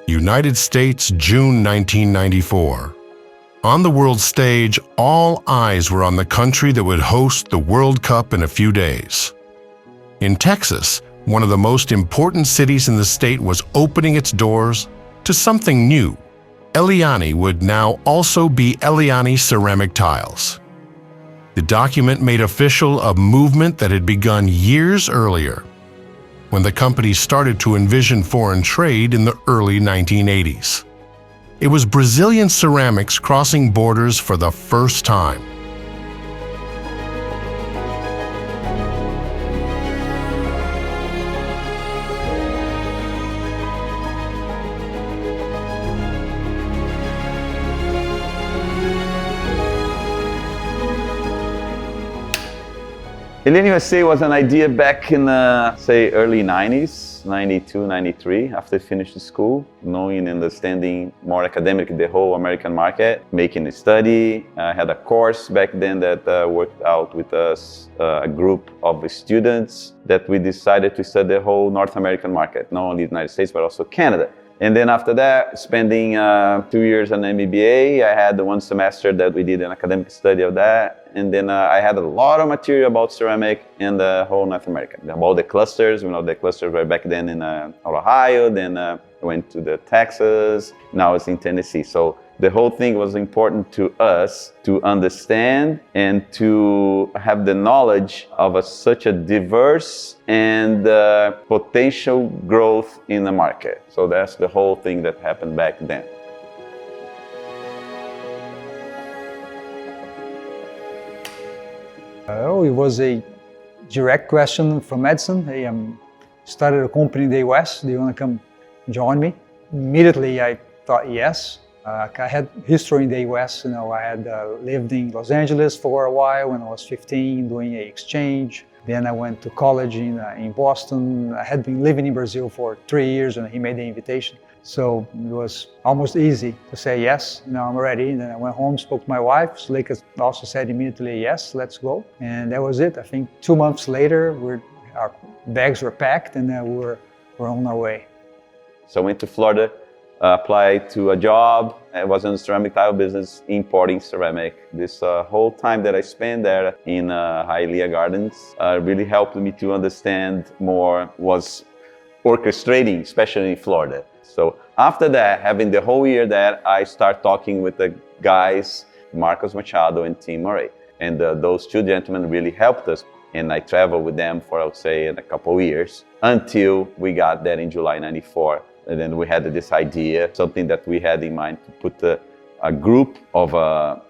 United States, June 1994. On the world stage, all eyes were on the country that would host the World Cup in a few days. In Texas, one of the most important cities in the state was opening its doors to something new. Eliane would now also be Eliane Ceramic Tiles. The document made official a movement that had begun years earlier, when the company started to envision foreign trade in the early 1980s. It was Brazilian ceramics crossing borders for the first time. Eliane USA was an idea back in, say, early 90s, 92, 93, after I finished school, knowing and understanding more academically the whole American market, making a study. I had a course back then that worked out with us, a group of students that we decided to study the whole North American market, not only the United States, but also Canada. And then after that, spending 2 years on MBA, I had 1 semester that we did an academic study of that. And then I had a lot of material about ceramic in the whole North America, about the clusters. You know, the clusters were back then in Ohio, then I went to the Texas, now it's in Tennessee. So the whole thing was important to us to understand and to have the knowledge of such a diverse and potential growth in the market. So that's the whole thing that happened back then. It was a direct question from Edson. He started a company in the US. Do you want to come join me? Immediately I thought yes. I had history in the US. You know, I had lived in Los Angeles for a while when I was 15, doing an exchange. Then I went to college in Boston. I had been living in Brazil for 3 years when he made the invitation. So it was almost easy to say yes, you know, I'm ready. And then I went home, spoke to my wife. Suleika also said immediately, yes, let's go. And that was it. I think 2 months later, our bags were packed and we're on our way. So I went to Florida, applied to a job. I was in the ceramic tile business, importing ceramic. This whole time that I spent there in Hialeah Gardens really helped me to understand more, was orchestrating, especially in Florida. So after that, having the whole year there, I start talking with the guys, Marcos Machado and Tim Murray. And those 2 gentlemen really helped us. And I traveled with them for, I would say, a couple of years until we got there in July 94. And then we had this idea, something that we had in mind, to put a group of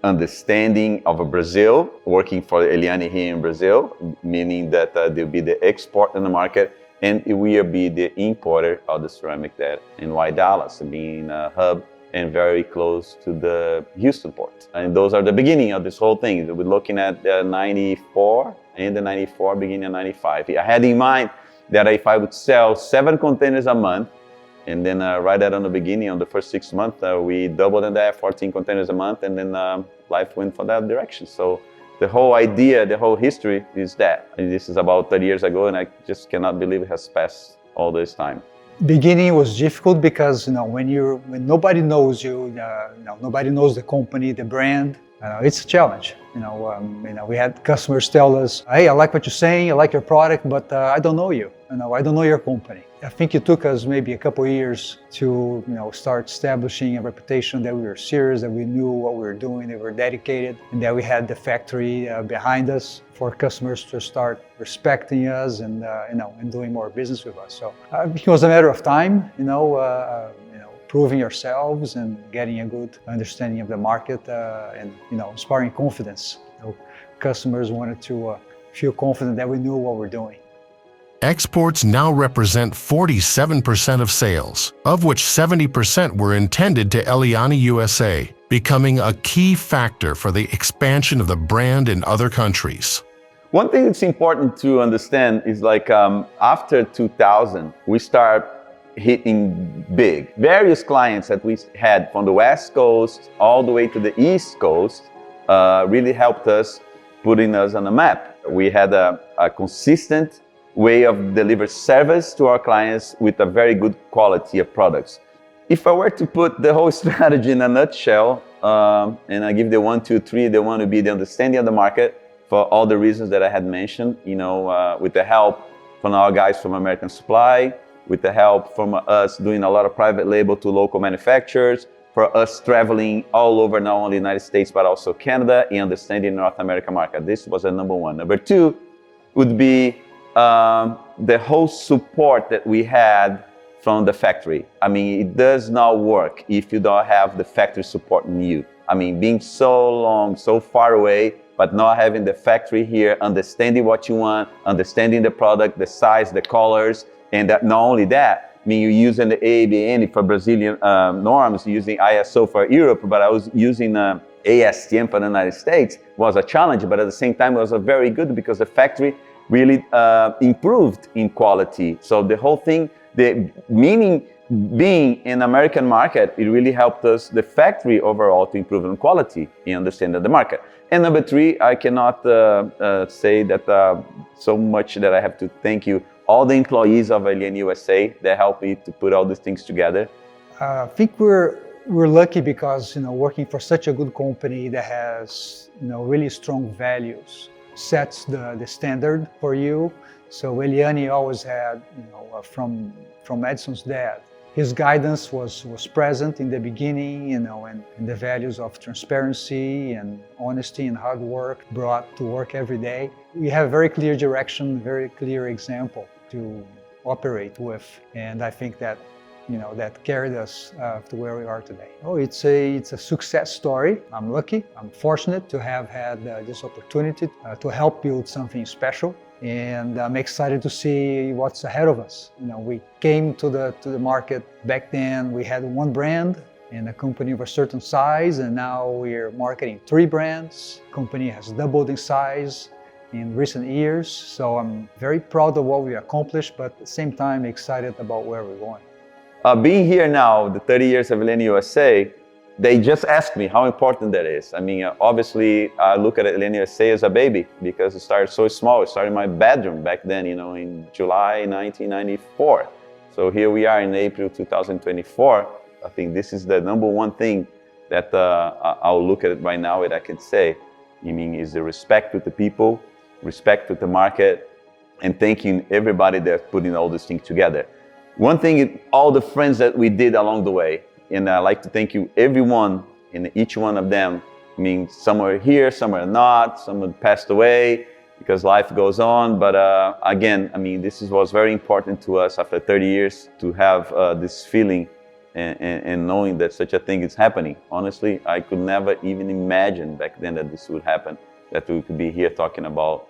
understanding of Brazil, working for Eliane here in Brazil, meaning that they'll be the export in the market, and we will be the importer of the ceramic there in White Dallas, being a hub and very close to the Houston port. And those are the beginning of this whole thing. We're looking at 94, end of 94, beginning of 95. I had in mind that if I would sell 7 containers a month, and then right at the beginning, on the first 6 months, we doubled in that, 14 containers a month, and then life went for that direction. So the whole idea, the whole history is that. And this is about 30 years ago, and I just cannot believe it has passed all this time. Beginning was difficult because, you know, when nobody knows you, nobody knows the company, the brand, it's a challenge. You know, we had customers tell us, "Hey, I like what you're saying, I like your product, but I don't know you. You know, I don't know your company." I think it took us maybe a couple of years to, start establishing a reputation that we were serious, that we knew what we were doing, that we were dedicated, and that we had the factory behind us for customers to start respecting us and, and doing more business with us. So it was a matter of time, proving ourselves and getting a good understanding of the market and, inspiring confidence. Customers wanted to feel confident that we knew what we're doing. Exports now represent 47% of sales, of which 70% were intended to Eliane USA, becoming a key factor for the expansion of the brand in other countries. One thing that's important to understand is after 2000, we start hitting big. Various clients that we had from the West Coast all the way to the East Coast really helped us, putting us on the map. We had a consistent way of deliver service to our clients with a very good quality of products. if I were to put the whole strategy in a nutshell, and I give the 1, 2, 3, the one would be the understanding of the market for all the reasons that I had mentioned, with the help from our guys from American Supply, with the help from us doing a lot of private label to local manufacturers, for us traveling all over not only the United States but also Canada and understanding the North American market. This was a number one. Number two would be the whole support that we had from the factory. I mean, it does not work if you don't have the factory supporting you. I mean, being so long, so far away, but not having the factory here, understanding what you want, understanding the product, the size, the colors, and that not only that, I mean, you're using the AABN for Brazilian norms, using ISO for Europe, but I was using ASTM for the United States. Was a challenge, but at the same time, it was a very good because the factory really improved in quality. So the whole thing, the meaning being in American market, it really helped us, the factory overall, to improve in quality and understanding the market. And number three, I cannot say that so much that I have to thank you, all the employees of Eliane USA that helped me to put all these things together. I think we're lucky because working for such a good company that has really strong values sets the standard for you. So Eliane always had from Edison's dad, his guidance was present in the beginning, and the values of transparency and honesty and hard work brought to work every day. We have a very clear direction, very clear example to operate with, and I think that that carried us to where we are today. Oh, it's a success story. I'm lucky. I'm fortunate to have had this opportunity to help build something special. And I'm excited to see what's ahead of us. We came to the market back then. We had one brand and a company of a certain size, and now we're marketing 3 brands. Company has doubled in size in recent years. So I'm very proud of what we accomplished, but at the same time excited about where we're going. Being here now, the 30 years of Eliane USA, they just asked me how important that is. I mean, obviously, I look at Eliane USA as a baby because it started so small. It started in my bedroom back then, in July 1994. So here we are in April 2024. I think this is the number one thing that I'll look at it right now and I can say. Is the respect with the people, respect with the market, and thanking everybody that's putting all these things together. One thing, all the friends that we did along the way, and I'd like to thank you, everyone, and each one of them. Some are here, some are not, some have passed away because life goes on. But again, this was very important to us after 30 years to have this feeling and knowing that such a thing is happening. Honestly, I could never even imagine back then that this would happen, that we could be here talking about,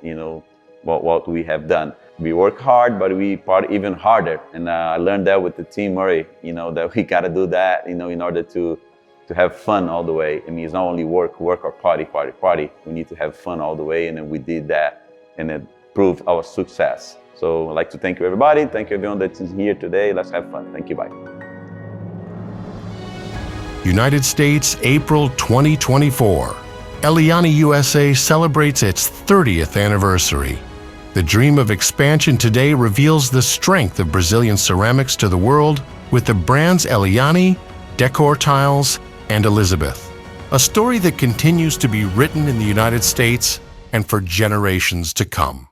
what we have done. We work hard, but we part even harder. And I learned that with the team, Murray, that we got to do that, in order to have fun all the way. It's not only work or party. We need to have fun all the way. And then we did that, and it proved our success. So I'd like to thank you, everybody. Thank you, everyone that is here today. Let's have fun. Thank you. Bye. United States, April 2024. Eliane USA celebrates its 30th anniversary. The dream of expansion today reveals the strength of Brazilian ceramics to the world with the brands Eliane, Decor Tiles, and Elizabeth. A story that continues to be written in the United States and for generations to come.